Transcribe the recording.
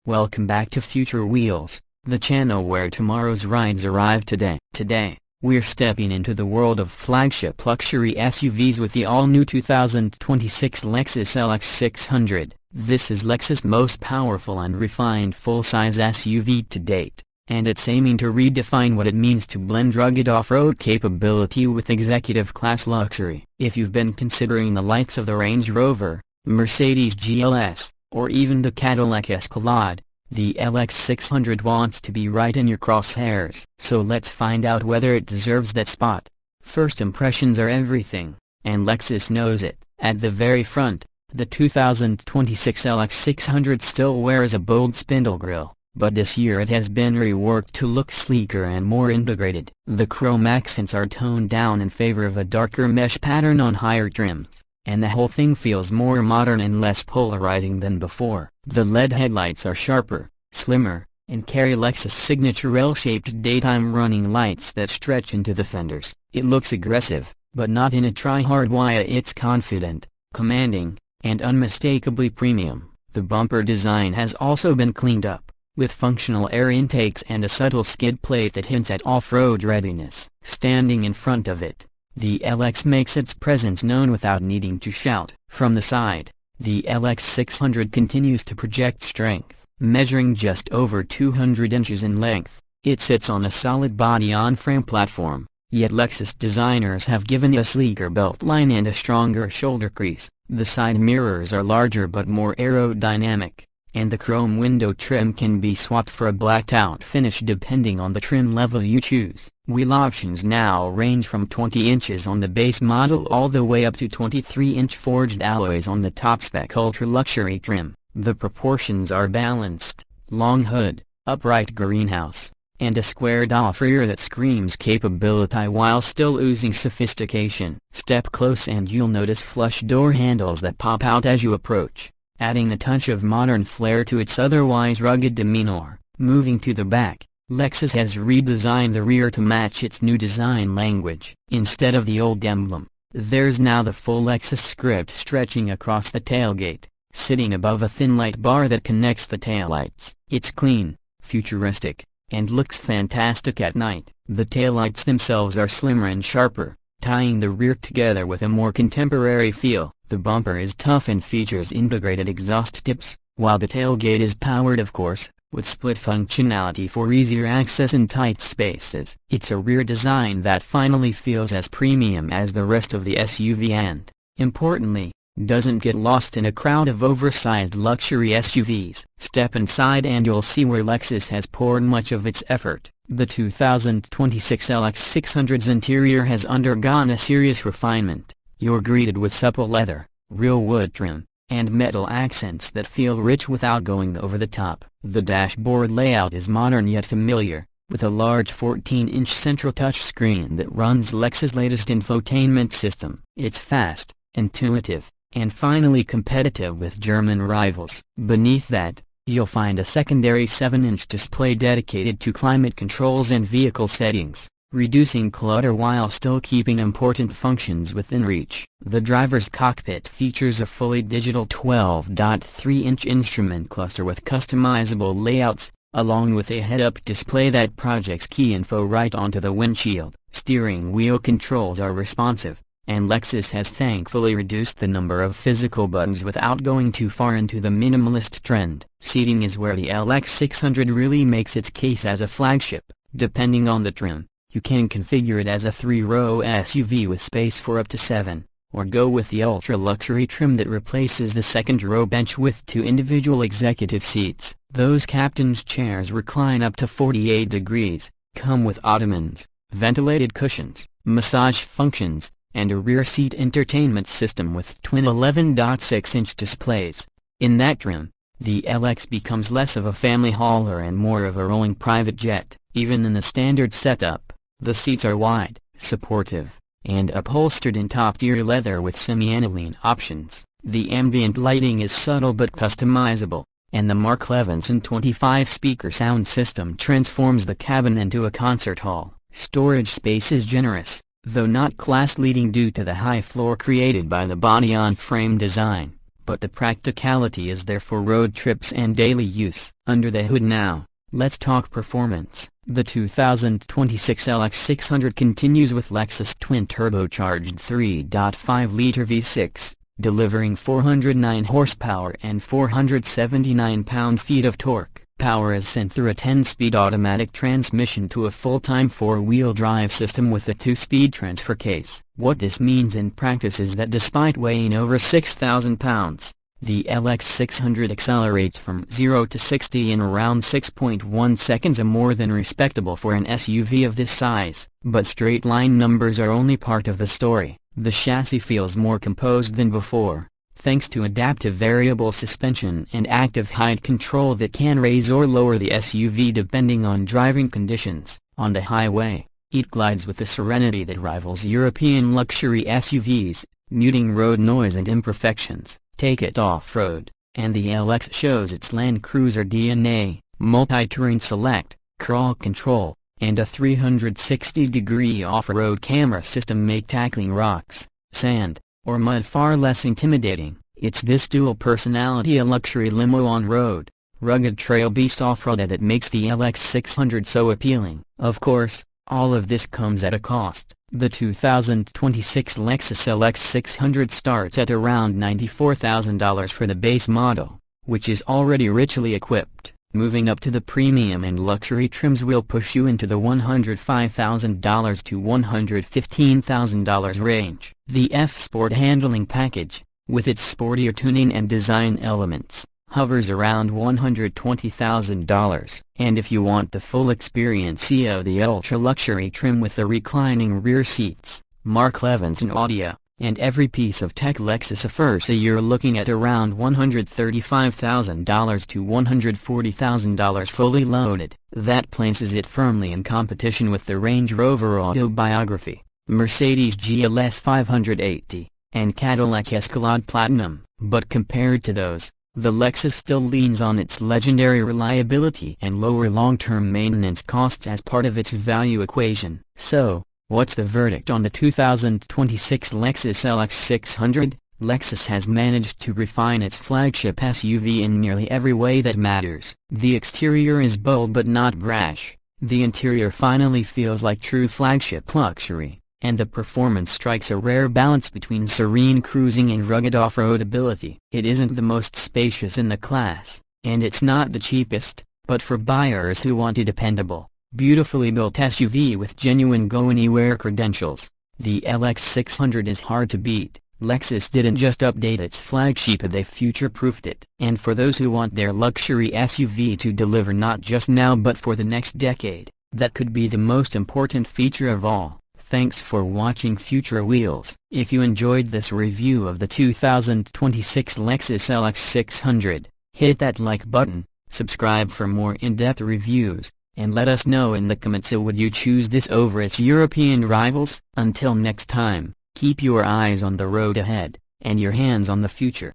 Welcome back to Future Wheelz, the channel where tomorrow's rides arrive today. Today, we're stepping into the world of flagship luxury SUVs with the all-new 2026 Lexus LX600. This is Lexus' most powerful and refined full-size SUV to date, and it's aiming to redefine what it means to blend rugged off-road capability with executive-class luxury. If you've been considering the likes of the Range Rover, Mercedes GLS, or even the Cadillac Escalade, the LX600 wants to be right in your crosshairs. So let's find out whether it deserves that spot. First impressions are everything, and Lexus knows it. At the very front, the 2026 LX600 still wears a bold spindle grille, but this year it has been reworked to look sleeker and more integrated. The chrome accents are toned down in favor of a darker mesh pattern on higher trims, and the whole thing feels more modern and less polarizing than before. The LED headlights are sharper, slimmer, and carry Lexus' signature L-shaped daytime running lights that stretch into the fenders. It looks aggressive, but not in a try-hard way. It's confident, commanding, and unmistakably premium. The bumper design has also been cleaned up, with functional air intakes and a subtle skid plate that hints at off-road readiness. Standing in front of it, the LX makes its presence known without needing to shout. From the side, the LX600 continues to project strength. Measuring just over 200 inches in length, it sits on a solid body-on-frame platform, yet Lexus designers have given it a sleeker belt line and a stronger shoulder crease. The side mirrors are larger but more aerodynamic, and the chrome window trim can be swapped for a blacked-out finish depending on the trim level you choose. Wheel options now range from 20 inches on the base model all the way up to 23-inch forged alloys on the top-spec ultra-luxury trim. The proportions are balanced: long hood, upright greenhouse, and a squared-off rear that screams capability while still oozing sophistication. Step close and you'll notice flush door handles that pop out as you approach, adding a touch of modern flair to its otherwise rugged demeanor. Moving to the back, Lexus has redesigned the rear to match its new design language. Instead of the old emblem, there's now the full Lexus script stretching across the tailgate, sitting above a thin light bar that connects the taillights. It's clean, futuristic, and looks fantastic at night. The taillights themselves are slimmer and sharper, tying the rear together with a more contemporary feel. The bumper is tough and features integrated exhaust tips, while the tailgate is powered, of course, with split functionality for easier access in tight spaces. It's a rear design that finally feels as premium as the rest of the SUV and, importantly, doesn't get lost in a crowd of oversized luxury SUVs. Step inside and you'll see where Lexus has poured much of its effort. The 2026 LX600's interior has undergone a serious refinement. You're greeted with supple leather, real wood trim, and metal accents that feel rich without going over the top. The dashboard layout is modern yet familiar, with a large 14-inch central touchscreen that runs Lexus' latest infotainment system. It's fast, intuitive, and finally competitive with German rivals. Beneath that, you'll find a secondary 7-inch display dedicated to climate controls and vehicle settings, reducing clutter while still keeping important functions within reach. The driver's cockpit features a fully digital 12.3-inch instrument cluster with customizable layouts, along with a head-up display that projects key info right onto the windshield. Steering wheel controls are responsive, and Lexus has thankfully reduced the number of physical buttons without going too far into the minimalist trend. Seating is where the LX600 really makes its case as a flagship. Depending on the trim, you can configure it as a 3-row SUV with space for up to 7, or go with the ultra-luxury trim that replaces the second-row bench with 2 individual executive seats. Those captain's chairs recline up to 48 degrees, come with ottomans, ventilated cushions, massage functions, and a rear seat entertainment system with twin 11.6-inch displays. In that trim, the LX becomes less of a family hauler and more of a rolling private jet. Even in the standard setup, the seats are wide, supportive, and upholstered in top-tier leather with semi-aniline options. The ambient lighting is subtle but customizable, and the Mark Levinson 25-speaker sound system transforms the cabin into a concert hall. Storage space is generous, though not class-leading due to the high floor created by the body-on-frame design. but the practicality is there for road trips and daily use. Under the hood now, let's talk performance. The 2026 LX600 continues with Lexus twin-turbocharged 3.5-liter V6, delivering 409 horsepower and 479 pound-feet of torque. Power is sent through a 10-speed automatic transmission to a full-time 4-wheel drive system with a 2-speed transfer case. What this means in practice is that despite weighing over 6,000 pounds, the LX600 accelerates from 0 to 60 in around 6.1 seconds, a more than respectable for an SUV of this size. But straight-line numbers are only part of the story. The chassis feels more composed than before, thanks to adaptive variable suspension and active height control that can raise or lower the SUV depending on driving conditions. On the highway, it glides with a serenity that rivals European luxury SUVs, muting road noise and imperfections. Take it off-road, and the LX shows its Land Cruiser DNA, multi-terrain select, crawl control, and a 360-degree off-road camera system make tackling rocks, sand, or mud far less intimidating. It's this dual personality, a luxury limo on-road, rugged trail beast off-road, that makes the LX600 so appealing. Of course, all of this comes at a cost. The 2026 Lexus LX600 starts at around $94,000 for the base model, which is already richly equipped. Moving up to the premium and luxury trims will push you into the $105,000 to $115,000 range. The F-Sport handling package, with its sportier tuning and design elements, hovers around $120,000. And if you want the full experience, see the ultra-luxury trim with the reclining rear seats, Mark Levinson audio, and every piece of tech Lexus offers, you're looking at around $135,000 to $140,000 fully loaded. That places it firmly in competition with the Range Rover Autobiography, Mercedes GLS 580, and Cadillac Escalade Platinum. But compared to those, the Lexus still leans on its legendary reliability and lower long-term maintenance costs as part of its value equation. So, what's the verdict on the 2026 Lexus LX600? Lexus has managed to refine its flagship SUV in nearly every way that matters. The exterior is bold but not brash, the interior finally feels like true flagship luxury, and the performance strikes a rare balance between serene cruising and rugged off-road ability. It isn't the most spacious in the class, and it's not the cheapest, but for buyers who want a dependable, beautifully built SUV with genuine go-anywhere credentials, the LX600 is hard to beat. Lexus didn't just update its flagship, they future-proofed it. And for those who want their luxury SUV to deliver not just now but for the next decade, that could be the most important feature of all. Thanks for watching Future Wheels. If you enjoyed this review of the 2026 Lexus LX600, hit that like button, subscribe for more in-depth reviews, and let us know in the comments, would you choose this over its European rivals? Until next time, keep your eyes on the road ahead, and your hands on the future.